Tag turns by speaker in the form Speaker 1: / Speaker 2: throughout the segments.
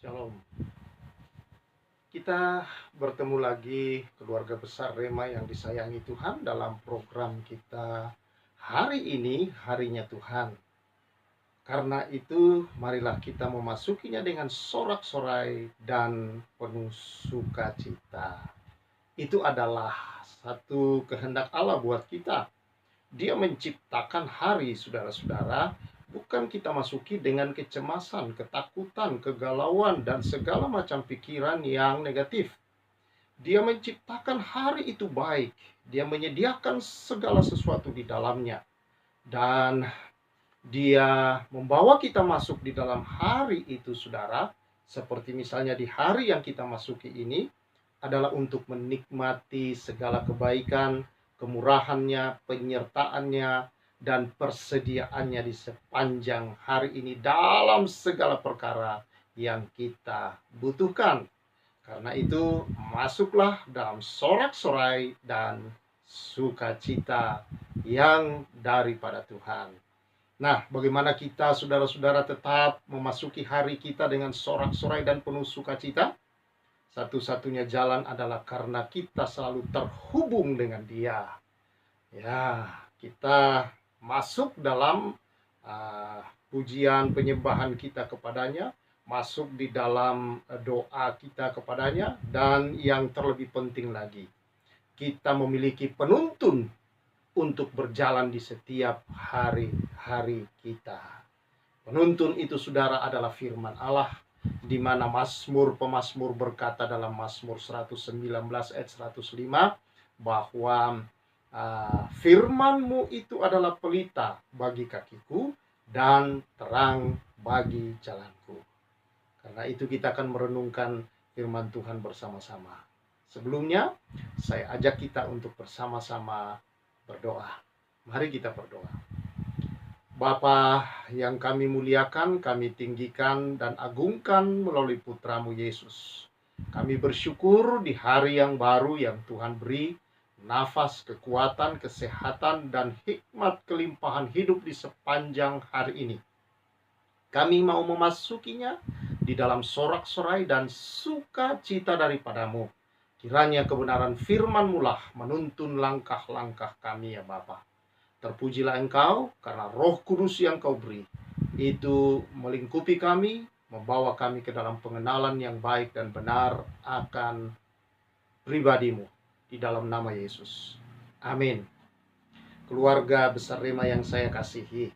Speaker 1: Shalom. Kita bertemu lagi keluarga besar Rema yang disayangi Tuhan dalam program kita hari ini, harinya Tuhan. Karena itu, marilah kita memasukinya dengan sorak-sorai dan penuh sukacita. Itu adalah satu kehendak Allah buat kita. Dia menciptakan hari, saudara-saudara, bukan kita masuki dengan kecemasan, ketakutan, kegalauan, dan segala macam pikiran yang negatif. Dia menciptakan hari itu baik. Dia menyediakan segala sesuatu di dalamnya. Dan dia membawa kita masuk di dalam hari itu, saudara. Seperti misalnya di hari yang kita masuki ini adalah untuk menikmati segala kebaikan, kemurahannya, penyertaannya, dan persediaannya di sepanjang hari ini dalam segala perkara yang kita butuhkan. Karena itu, masuklah dalam sorak-sorai dan sukacita yang daripada Tuhan. Nah, bagaimana kita, saudara-saudara, tetap memasuki hari kita dengan sorak-sorai dan penuh sukacita? Satu-satunya jalan adalah karena kita selalu terhubung dengan Dia. Ya, kita masuk dalam pujian penyembahan kita kepadanya, masuk di dalam doa kita kepadanya, dan yang terlebih penting lagi, kita memiliki penuntun untuk berjalan di setiap hari-hari kita. Penuntun itu, saudara, adalah firman Allah, di mana pemazmur berkata dalam Mazmur 119 ayat 105 bahwa firman-Mu itu adalah pelita bagi kakiku dan terang bagi jalanku. Karena itu kita akan merenungkan firman Tuhan bersama-sama. Sebelumnya, saya ajak kita untuk bersama-sama berdoa. Mari kita berdoa. Bapa yang kami muliakan, kami tinggikan dan agungkan melalui Putra-Mu Yesus. Kami bersyukur di hari yang baru yang Tuhan beri, nafas, kekuatan, kesehatan, dan hikmat kelimpahan hidup di sepanjang hari ini. Kami mau memasukinya di dalam sorak-sorai dan sukacita daripada-Mu. Kiranya kebenaran firman-Mu lah menuntun langkah-langkah kami, ya Bapa. Terpujilah Engkau karena Roh Kudus yang Kau beri itu melingkupi kami, membawa kami ke dalam pengenalan yang baik dan benar akan pribadi-Mu di dalam nama Yesus. Amin. Keluarga besar Rema yang saya kasihi,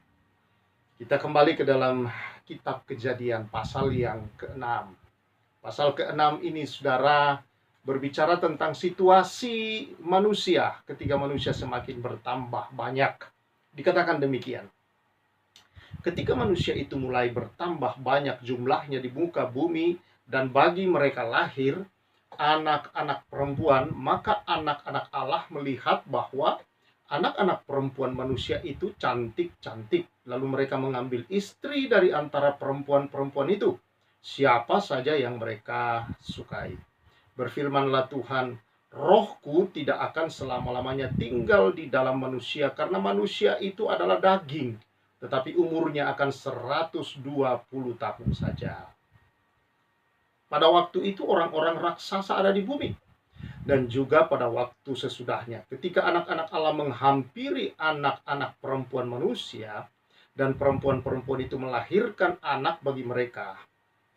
Speaker 1: kita kembali ke dalam kitab Kejadian pasal yang ke-6. Pasal ke-6 ini, saudara, berbicara tentang situasi manusia ketika manusia semakin bertambah banyak. Dikatakan demikian, ketika manusia itu mulai bertambah banyak jumlahnya di muka bumi, dan bagi mereka lahir anak-anak perempuan, maka anak-anak Allah melihat bahwa anak-anak perempuan manusia itu cantik-cantik. Lalu mereka mengambil istri dari antara perempuan-perempuan itu, siapa saja yang mereka sukai. Berfirmanlah Tuhan, Rohku tidak akan selama-lamanya tinggal di dalam manusia, karena manusia itu adalah daging, tetapi umurnya akan 120 tahun saja. Pada waktu itu orang-orang raksasa ada di bumi. Dan juga pada waktu sesudahnya, ketika anak-anak Allah menghampiri anak-anak perempuan manusia, dan perempuan-perempuan itu melahirkan anak bagi mereka.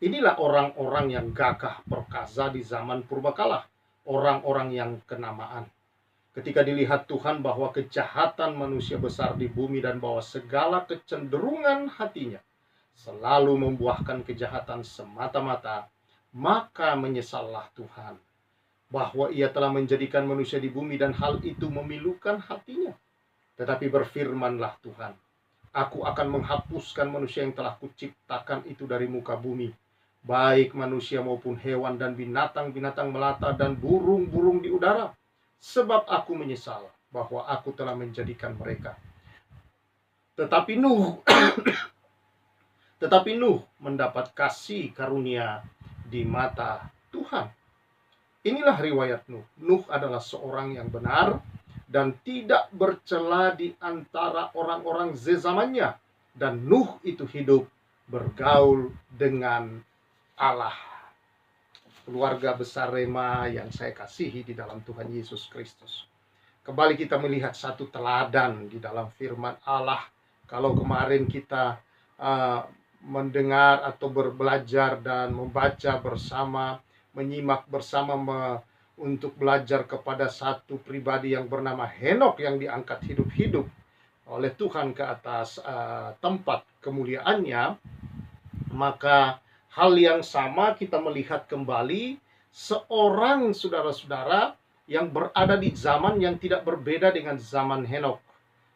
Speaker 1: Inilah orang-orang yang gagah perkasa di zaman purbakala, orang-orang yang kenamaan. Ketika dilihat Tuhan bahwa kejahatan manusia besar di bumi dan bahwa segala kecenderungan hatinya selalu membuahkan kejahatan semata-mata, maka menyesallah Tuhan bahwa Ia telah menjadikan manusia di bumi dan hal itu memilukan hatinya. Tetapi berfirmanlah Tuhan, Aku akan menghapuskan manusia yang telah kuciptakan itu dari muka bumi, baik manusia maupun hewan dan binatang-binatang melata dan burung-burung di udara, sebab aku menyesal bahwa aku telah menjadikan mereka. Tetapi Nuh mendapat kasih karunia di mata Tuhan. Inilah riwayat Nuh. Nuh adalah seorang yang benar dan tidak bercela di antara orang-orang zamannya. Dan Nuh itu hidup bergaul dengan Allah. Keluarga besar Rema yang saya kasihi di dalam Tuhan Yesus Kristus. Kembali kita melihat satu teladan di dalam firman Allah. Kalau kemarin kita mendengar atau belajar dan membaca bersama, menyimak bersama untuk belajar kepada satu pribadi yang bernama Henokh yang diangkat hidup-hidup oleh Tuhan ke atas tempat kemuliaannya, maka hal yang sama kita melihat kembali seorang saudara-saudara yang berada di zaman yang tidak berbeda dengan zaman Henokh,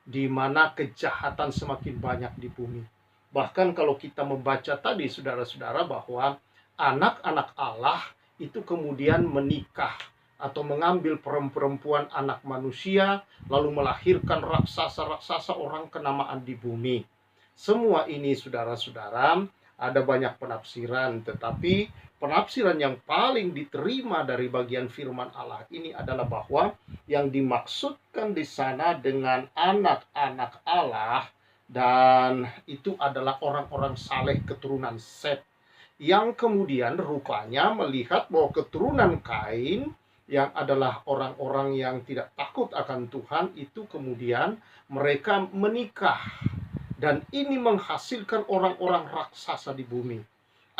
Speaker 1: di mana kejahatan semakin banyak di bumi. Bahkan kalau kita membaca tadi saudara-saudara bahwa anak-anak Allah itu kemudian menikah atau mengambil perempuan anak manusia lalu melahirkan raksasa-raksasa orang kenamaan di bumi. Semua ini saudara-saudara ada banyak penafsiran, tetapi penafsiran yang paling diterima dari bagian firman Allah ini adalah bahwa yang dimaksudkan di sana dengan anak-anak Allah dan itu adalah orang-orang saleh keturunan Set yang kemudian rupanya melihat bahwa keturunan Kain yang adalah orang-orang yang tidak takut akan Tuhan itu kemudian mereka menikah. Dan ini menghasilkan orang-orang raksasa di bumi.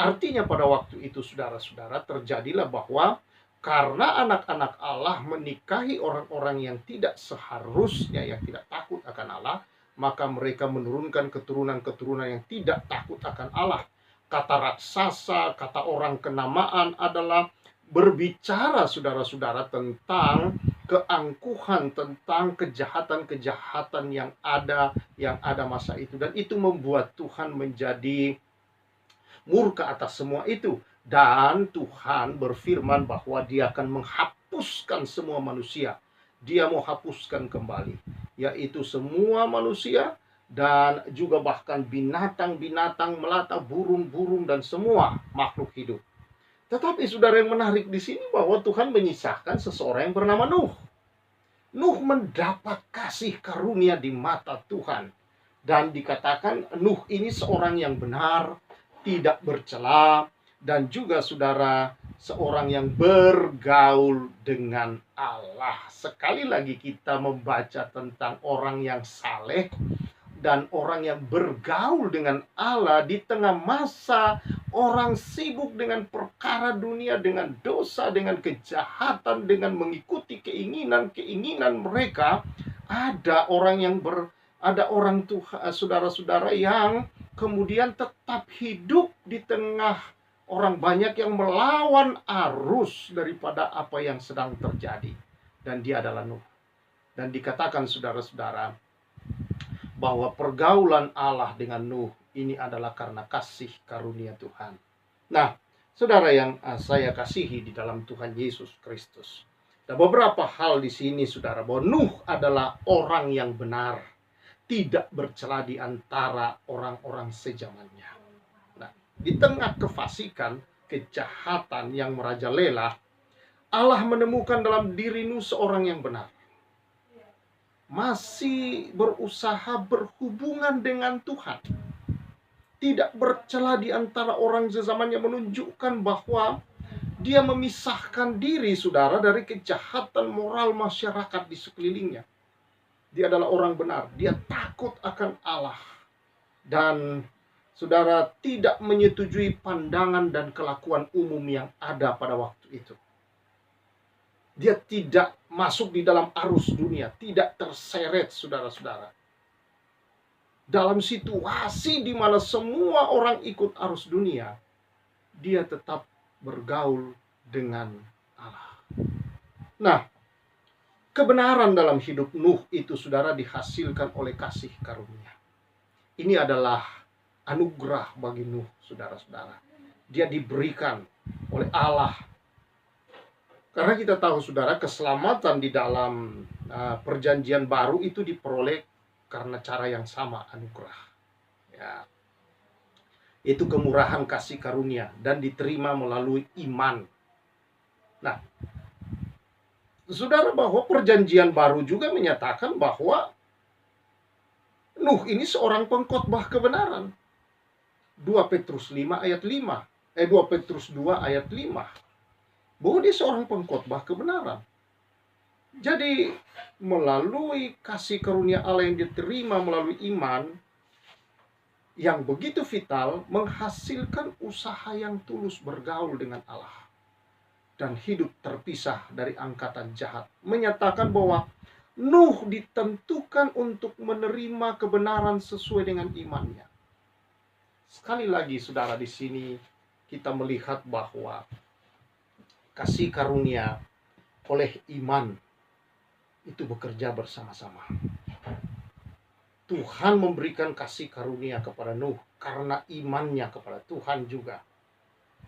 Speaker 1: Artinya pada waktu itu saudara-saudara terjadilah bahwa karena anak-anak Allah menikahi orang-orang yang tidak seharusnya, yang tidak takut akan Allah, maka mereka menurunkan keturunan-keturunan yang tidak takut akan Allah. Kata raksasa, kata orang kenamaan adalah berbicara saudara-saudara tentang keangkuhan, tentang kejahatan-kejahatan yang ada masa itu, dan itu membuat Tuhan menjadi murka atas semua itu. Dan Tuhan berfirman bahwa Dia akan menghapuskan semua manusia. Dia mau hapuskan kembali, yaitu semua manusia dan juga bahkan binatang-binatang melata, burung-burung dan semua makhluk hidup. Tetapi saudara, yang menarik di sini bahwa Tuhan menyisahkan seseorang yang bernama Nuh. Nuh mendapat kasih karunia di mata Tuhan. Dan dikatakan Nuh ini seorang yang benar, tidak bercela, dan juga saudara seorang yang bergaul dengan Allah. Sekali lagi kita membaca tentang orang yang saleh dan orang yang bergaul dengan Allah di tengah masa orang sibuk dengan perkara dunia, dengan dosa, dengan kejahatan, dengan mengikuti keinginan-keinginan mereka. Ada orang Tuhan, saudara-saudara, yang kemudian tetap hidup di tengah orang banyak yang melawan arus daripada apa yang sedang terjadi. Dan dia adalah Nuh. Dan dikatakan saudara-saudara bahwa pergaulan Allah dengan Nuh ini adalah karena kasih karunia Tuhan. Nah, saudara yang saya kasihi di dalam Tuhan Yesus Kristus, ada beberapa hal di sini saudara, bahwa Nuh adalah orang yang benar, tidak bercela di antara orang-orang sejamannya. Nah, di tengah kefasikan, kejahatan yang merajalela, Allah menemukan dalam diri Nuh seorang yang benar, masih berusaha berhubungan dengan Tuhan, tidak bercela di antara orang sezamannya, menunjukkan bahwa dia memisahkan diri saudara dari kejahatan moral masyarakat di sekelilingnya. Dia adalah orang benar, dia takut akan Allah, dan saudara tidak menyetujui pandangan dan kelakuan umum yang ada pada waktu itu. Dia tidak masuk di dalam arus dunia, tidak terseret saudara-saudara. Dalam situasi di mana semua orang ikut arus dunia, dia tetap bergaul dengan Allah. Nah, kebenaran dalam hidup Nuh itu saudara dihasilkan oleh kasih karunia. Ini adalah anugerah bagi Nuh, saudara-saudara. Dia diberikan oleh Allah. Karena kita tahu saudara, keselamatan di dalam perjanjian baru itu diperoleh karena cara yang sama, anugerah. Ya. Itu kemurahan kasih karunia dan diterima melalui iman. Nah, saudara, bahwa perjanjian baru juga menyatakan bahwa Nuh ini seorang pengkhotbah kebenaran. 2 Petrus 5 ayat 5. 2 Petrus 2 ayat 5. Bahwa dia seorang pengkhotbah kebenaran. Jadi melalui kasih karunia Allah yang diterima melalui iman yang begitu vital, menghasilkan usaha yang tulus bergaul dengan Allah dan hidup terpisah dari angkatan jahat, menyatakan bahwa Nuh ditentukan untuk menerima kebenaran sesuai dengan imannya. Sekali lagi saudara, di sini kita melihat bahwa kasih karunia oleh iman itu bekerja bersama-sama. Tuhan memberikan kasih karunia kepada Nuh karena imannya kepada Tuhan juga.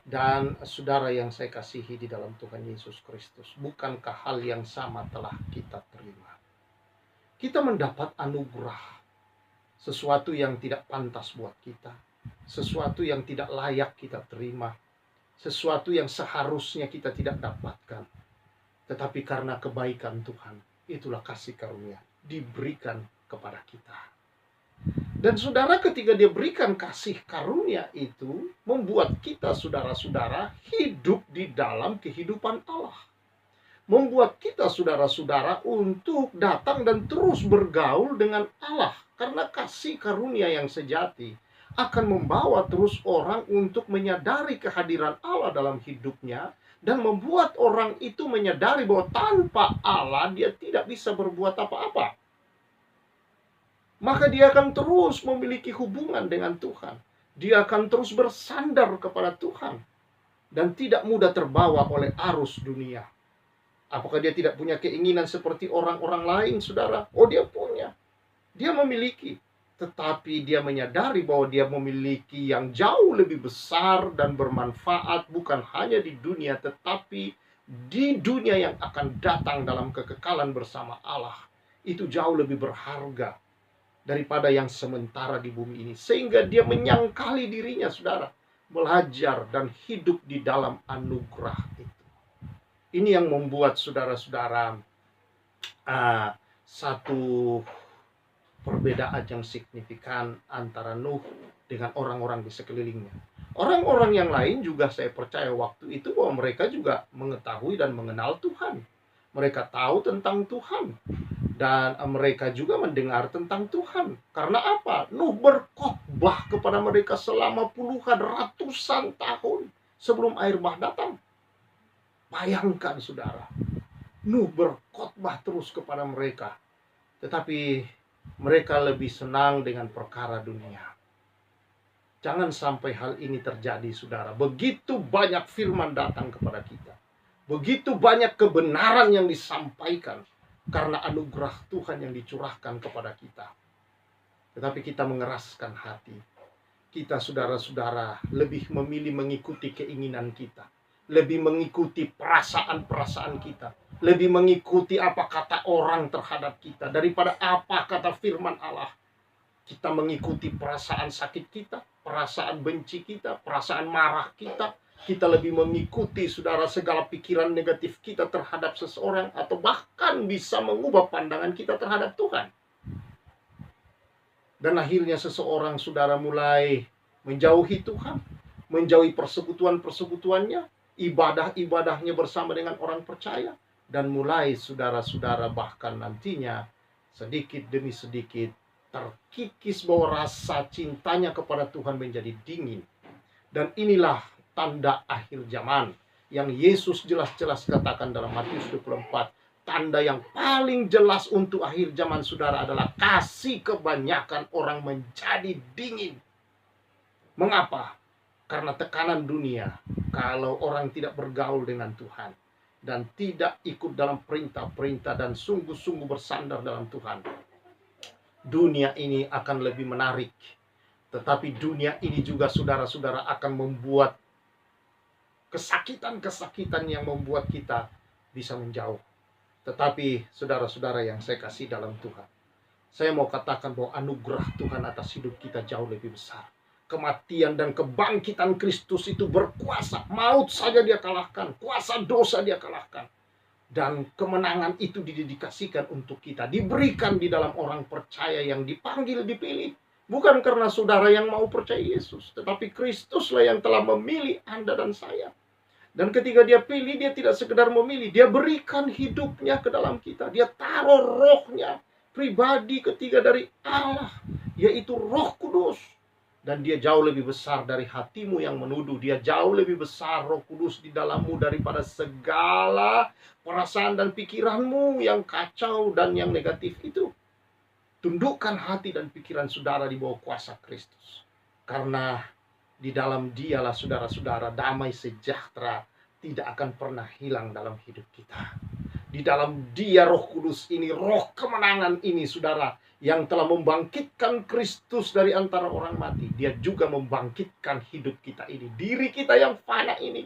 Speaker 1: Dan saudara yang saya kasihi di dalam Tuhan Yesus Kristus, bukankah hal yang sama telah kita terima? Kita mendapat anugerah, sesuatu yang tidak pantas buat kita, sesuatu yang tidak layak kita terima, sesuatu yang seharusnya kita tidak dapatkan. Tetapi karena kebaikan Tuhan, itulah kasih karunia diberikan kepada kita. Dan saudara, ketika dia berikan kasih karunia itu, membuat kita saudara-saudara hidup di dalam kehidupan Allah. Membuat kita saudara-saudara untuk datang dan terus bergaul dengan Allah. Karena kasih karunia yang sejati akan membawa terus orang untuk menyadari kehadiran Allah dalam hidupnya, dan membuat orang itu menyadari bahwa tanpa Allah dia tidak bisa berbuat apa-apa. Maka dia akan terus memiliki hubungan dengan Tuhan. Dia akan terus bersandar kepada Tuhan dan tidak mudah terbawa oleh arus dunia. Apakah dia tidak punya keinginan seperti orang-orang lain, saudara? Oh, dia punya. Dia memiliki. Tetapi dia menyadari bahwa dia memiliki yang jauh lebih besar dan bermanfaat, bukan hanya di dunia, tetapi di dunia yang akan datang dalam kekekalan bersama Allah. Itu jauh lebih berharga daripada yang sementara di bumi ini. Sehingga dia menyangkali dirinya, saudara, belajar dan hidup di dalam anugerah itu. Ini yang membuat saudara-saudara satu perbedaan yang signifikan antara Nuh dengan orang-orang di sekelilingnya. Orang-orang yang lain juga saya percaya waktu itu bahwa mereka juga mengetahui dan mengenal Tuhan. Mereka tahu tentang Tuhan. Dan mereka juga mendengar tentang Tuhan. Karena apa? Nuh berkhotbah kepada mereka selama puluhan, ratusan tahun sebelum air bah datang. Bayangkan saudara, Nuh berkhotbah terus kepada mereka. Tetapi mereka lebih senang dengan perkara dunia. Jangan sampai hal ini terjadi, saudara. Begitu banyak firman datang kepada kita. Begitu banyak kebenaran yang disampaikan karena anugerah Tuhan yang dicurahkan kepada kita. Tetapi kita mengeraskan hati. Kita, saudara-saudara, lebih memilih mengikuti keinginan kita. Lebih mengikuti perasaan-perasaan kita. Lebih mengikuti apa kata orang terhadap kita daripada apa kata firman Allah. Kita mengikuti perasaan sakit kita, perasaan benci kita, perasaan marah kita. Kita lebih mengikuti, saudara, segala pikiran negatif kita terhadap seseorang, atau bahkan bisa mengubah pandangan kita terhadap Tuhan. Dan akhirnya seseorang, saudara, mulai menjauhi Tuhan, menjauhi persekutuan-persekutuannya, ibadah-ibadahnya bersama dengan orang percaya, dan mulai, saudara-saudara, bahkan nantinya sedikit demi sedikit terkikis bahwa rasa cintanya kepada Tuhan menjadi dingin. Dan inilah tanda akhir zaman yang Yesus jelas-jelas katakan dalam Matius 24. Tanda yang paling jelas untuk akhir zaman, saudara, adalah kasih kebanyakan orang menjadi dingin. Mengapa? Karena tekanan dunia. Kalau orang tidak bergaul dengan Tuhan dan tidak ikut dalam perintah-perintah dan sungguh-sungguh bersandar dalam Tuhan, dunia ini akan lebih menarik. Tetapi dunia ini juga, saudara-saudara, akan membuat kesakitan-kesakitan yang membuat kita bisa menjauh. Tetapi saudara-saudara yang saya kasih dalam Tuhan, saya mau katakan bahwa anugerah Tuhan atas hidup kita jauh lebih besar. Kematian dan kebangkitan Kristus itu berkuasa. Maut saja dia kalahkan, kuasa dosa dia kalahkan. Dan kemenangan itu didedikasikan untuk kita, diberikan di dalam orang percaya yang dipanggil, dipilih. Bukan karena saudara yang mau percaya Yesus, tetapi Kristuslah yang telah memilih Anda dan saya. Dan ketika dia pilih, dia tidak sekedar memilih, dia berikan hidupnya ke dalam kita. Dia taruh rohnya pribadi ketiga dari Allah, yaitu Roh Kudus. Dan dia jauh lebih besar dari hatimu yang menuduh. Dia jauh lebih besar Roh Kudus di dalammu daripada segala perasaan dan pikiranmu yang kacau dan yang negatif itu. Tundukkan hati dan pikiran saudara di bawah kuasa Kristus. Karena di dalam Dialah saudara-saudara damai sejahtera tidak akan pernah hilang dalam hidup kita. Di dalam Dia Roh Kudus ini, roh kemenangan ini saudara, yang telah membangkitkan Kristus dari antara orang mati, Dia juga membangkitkan hidup kita ini, diri kita yang fana ini.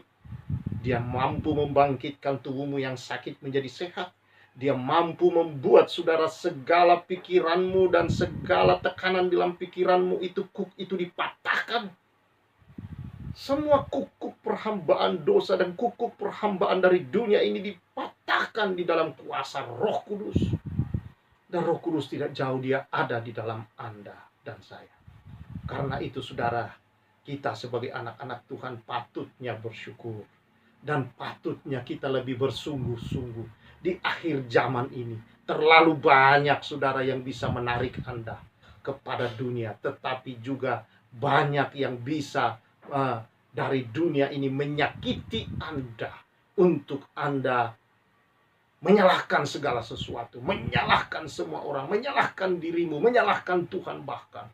Speaker 1: Dia mampu membangkitkan tubuhmu yang sakit menjadi sehat. Dia mampu membuat saudara segala pikiranmu dan segala tekanan dalam pikiranmu itu dipatahkan. Semua kukuk perhambaan dosa dan kukuk perhambaan dari dunia ini dipatahkan di dalam kuasa Roh Kudus. Dan Roh Kudus tidak jauh, dia ada di dalam Anda dan saya. Karena itu saudara, kita sebagai anak-anak Tuhan patutnya bersyukur. Dan patutnya kita lebih bersungguh-sungguh. Di akhir zaman ini, terlalu banyak saudara yang bisa menarik Anda kepada dunia. Tetapi juga banyak yang bisa dari dunia ini menyakiti Anda. Untuk Anda menyalahkan segala sesuatu. Menyalahkan semua orang. Menyalahkan dirimu. Menyalahkan Tuhan bahkan.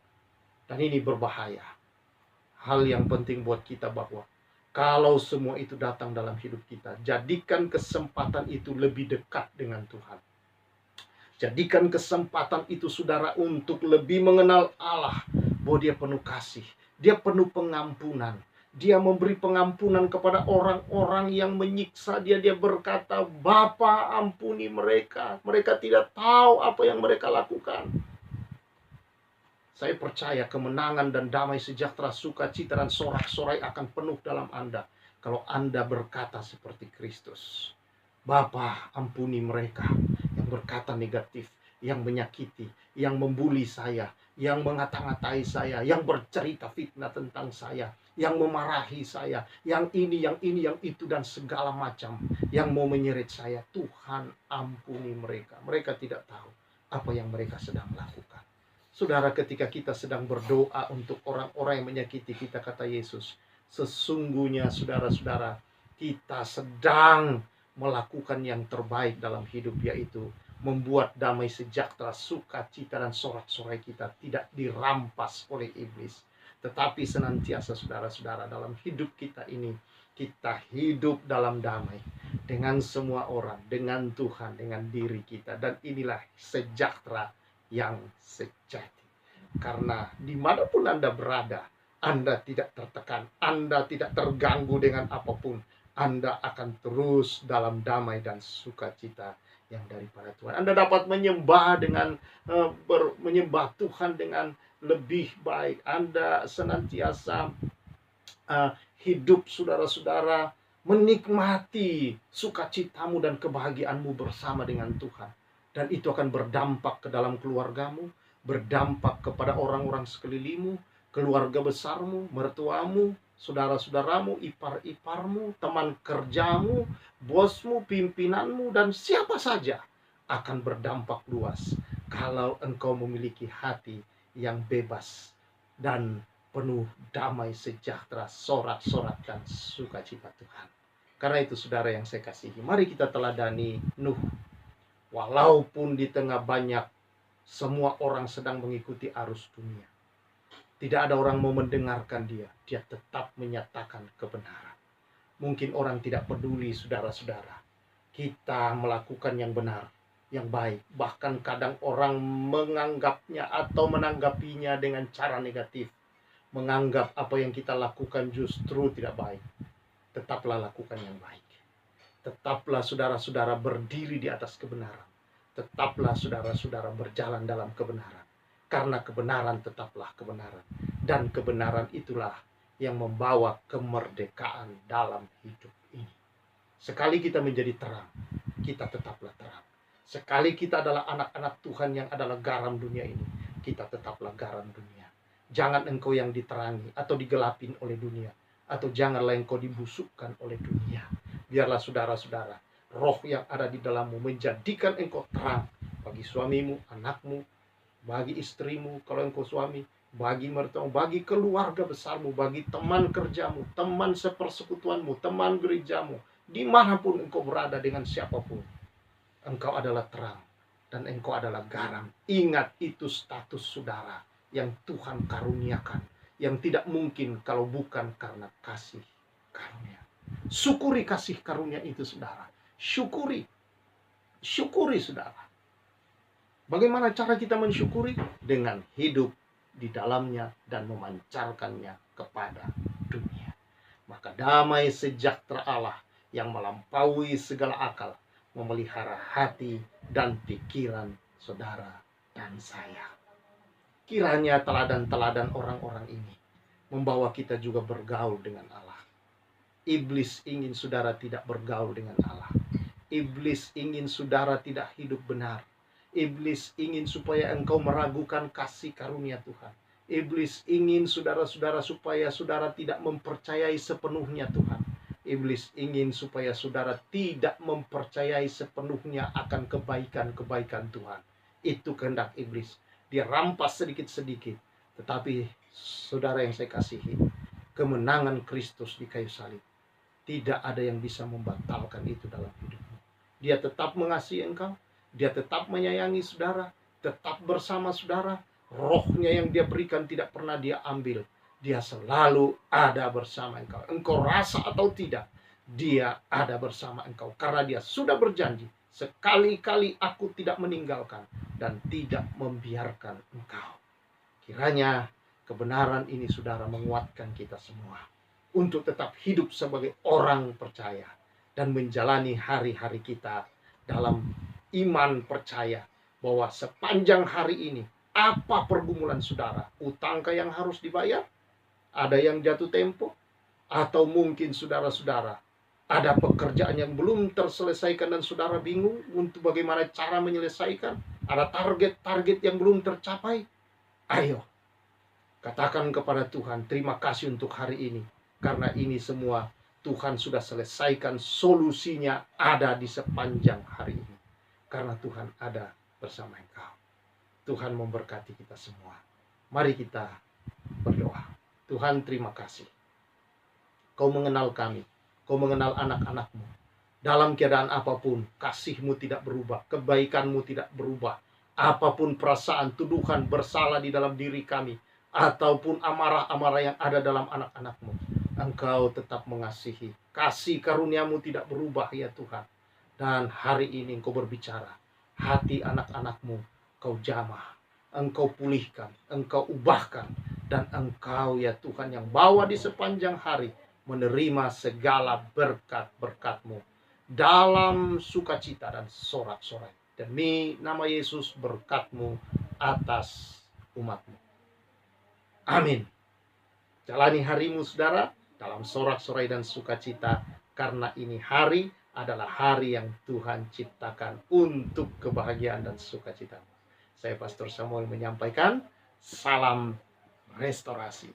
Speaker 1: Dan ini berbahaya. Hal yang penting buat kita bahwa kalau semua itu datang dalam hidup kita, jadikan kesempatan itu lebih dekat dengan Tuhan. Jadikan kesempatan itu saudara untuk lebih mengenal Allah. Bahwa Dia penuh kasih, Dia penuh pengampunan. Dia memberi pengampunan kepada orang-orang yang menyiksa dia. Dia berkata, Bapa ampuni mereka. Mereka tidak tahu apa yang mereka lakukan. Saya percaya kemenangan dan damai sejahtera, sukacita dan sorak-sorai akan penuh dalam Anda. Kalau Anda berkata seperti Kristus. Bapa ampuni mereka yang berkata negatif, yang menyakiti, yang membuli saya, yang mengata-ngatai saya, yang bercerita fitnah tentang saya, yang memarahi saya, yang ini, yang itu, dan segala macam, yang mau menyeret saya. Tuhan ampuni mereka. Mereka tidak tahu apa yang mereka sedang lakukan. Saudara, ketika kita sedang berdoa untuk orang-orang yang menyakiti kita, kata Yesus, sesungguhnya saudara-saudara, kita sedang melakukan yang terbaik dalam hidup, yaitu membuat damai sejahtera, sukacita dan sorak-sorai kita tidak dirampas oleh iblis. Tetapi senantiasa saudara-saudara, dalam hidup kita ini, kita hidup dalam damai dengan semua orang, dengan Tuhan, dengan diri kita. Dan inilah sejahtera yang sejati. Karena dimanapun Anda berada, Anda tidak tertekan, Anda tidak terganggu dengan apapun. Anda akan terus dalam damai dan sukacita yang daripada Tuhan. Anda dapat menyembah dengan menyembah Tuhan dengan lebih baik. Anda senantiasa hidup saudara-saudara menikmati sukacitamu dan kebahagiaanmu bersama dengan Tuhan. Dan itu akan berdampak ke dalam keluargamu, berdampak kepada orang-orang sekelilingmu, keluarga besarmu, mertuamu, saudara-saudaramu, ipar-iparmu, teman kerjamu, bosmu, pimpinanmu, dan siapa saja akan berdampak luas kalau engkau memiliki hati yang bebas dan penuh damai sejahtera, sorak-sorak dan sukacita Tuhan. Karena itu saudara yang saya kasihi, mari kita teladani Nuh. Walaupun di tengah banyak semua orang sedang mengikuti arus dunia, tidak ada orang mau mendengarkan dia, dia tetap menyatakan kebenaran. Mungkin orang tidak peduli saudara-saudara, kita melakukan yang benar, yang baik. Bahkan kadang orang menganggapnya atau menanggapinya dengan cara negatif. Menganggap apa yang kita lakukan justru tidak baik. Tetaplah lakukan yang baik. Tetaplah saudara-saudara berdiri di atas kebenaran. Tetaplah saudara-saudara berjalan dalam kebenaran. Karena kebenaran tetaplah kebenaran. Dan kebenaran itulah yang membawa kemerdekaan dalam hidup ini. Sekali kita menjadi terang, kita tetaplah terang. Sekali kita adalah anak-anak Tuhan yang adalah garam dunia ini, kita tetaplah garam dunia. Jangan engkau yang diterangi atau digelapin oleh dunia, atau janganlah engkau dibusukkan oleh dunia. Biarlah saudara-saudara, roh yang ada di dalammu menjadikan engkau terang bagi suamimu, anakmu, bagi istrimu kalau engkau suami, bagi mertuamu, bagi keluarga besarmu, bagi teman kerjamu, teman sepersekutuanmu, teman gerejamu, dimanapun engkau berada dengan siapapun. Engkau adalah terang dan engkau adalah garam. Ingat, itu status saudara yang Tuhan karuniakan, yang tidak mungkin kalau bukan karena kasih karunia. Syukuri kasih karunia itu, saudara. Syukuri. Syukuri, saudara. Bagaimana cara kita mensyukuri? Dengan hidup di dalamnya dan memancarkannya kepada dunia. Maka damai sejahtera Allah yang melampaui segala akal memelihara hati dan pikiran saudara dan saya. Kiranya teladan-teladan orang-orang ini membawa kita juga bergaul dengan Allah. Iblis ingin saudara tidak bergaul dengan Allah. Iblis ingin saudara tidak hidup benar. Iblis ingin supaya engkau meragukan kasih karunia Tuhan. Iblis ingin saudara-saudara supaya saudara tidak mempercayai sepenuhnya Tuhan. Iblis ingin supaya saudara tidak mempercayai sepenuhnya akan kebaikan-kebaikan Tuhan. Itu kehendak iblis. Dia rampas sedikit-sedikit. Tetapi saudara yang saya kasihi, kemenangan Kristus di kayu salib, tidak ada yang bisa membatalkan itu dalam hidupmu. Dia tetap mengasihi engkau, dia tetap menyayangi saudara, tetap bersama saudara. Rohnya yang dia berikan tidak pernah dia ambil. Dia selalu ada bersama engkau. Engkau rasa atau tidak, dia ada bersama engkau. Karena dia sudah berjanji, sekali-kali aku tidak meninggalkan dan tidak membiarkan engkau. Kiranya kebenaran ini saudara menguatkan kita semua untuk tetap hidup sebagai orang percaya dan menjalani hari-hari kita dalam iman percaya bahwa sepanjang hari ini, apa pergumulan saudara? Utangkah yang harus dibayar? Ada yang jatuh tempo? Atau mungkin saudara-saudara ada pekerjaan yang belum terselesaikan dan saudara bingung untuk bagaimana cara menyelesaikan? Ada target-target yang belum tercapai? Ayo, katakan kepada Tuhan, terima kasih untuk hari ini. Karena ini semua Tuhan sudah selesaikan, solusinya ada di sepanjang hari ini. Karena Tuhan ada bersama engkau. Tuhan memberkati kita semua. Mari kita berdoa. Tuhan, terima kasih. Kau mengenal kami. Kau mengenal anak-anakmu. Dalam keadaan apapun, kasih-Mu tidak berubah. Kebaikan-Mu tidak berubah. Apapun perasaan, tuduhan, bersalah di dalam diri kami, ataupun amarah-amarah yang ada dalam anak-anak-Mu, Engkau tetap mengasihi. Kasih karunia-Mu tidak berubah ya Tuhan. Dan hari ini Engkau berbicara. Hati anak-anak-Mu Kau jamah. Engkau pulihkan. Engkau ubahkan. Dan Engkau ya Tuhan yang bawa di sepanjang hari menerima segala berkat-berkat-Mu dalam sukacita dan sorak-sorai. Demi nama Yesus, berkat-Mu atas umat-Mu. Amin. Jalani harimu saudara dalam sorak-sorai dan sukacita, karena ini hari adalah hari yang Tuhan ciptakan untuk kebahagiaan dan sukacita. Saya Pastor Samuel menyampaikan salam restorasi.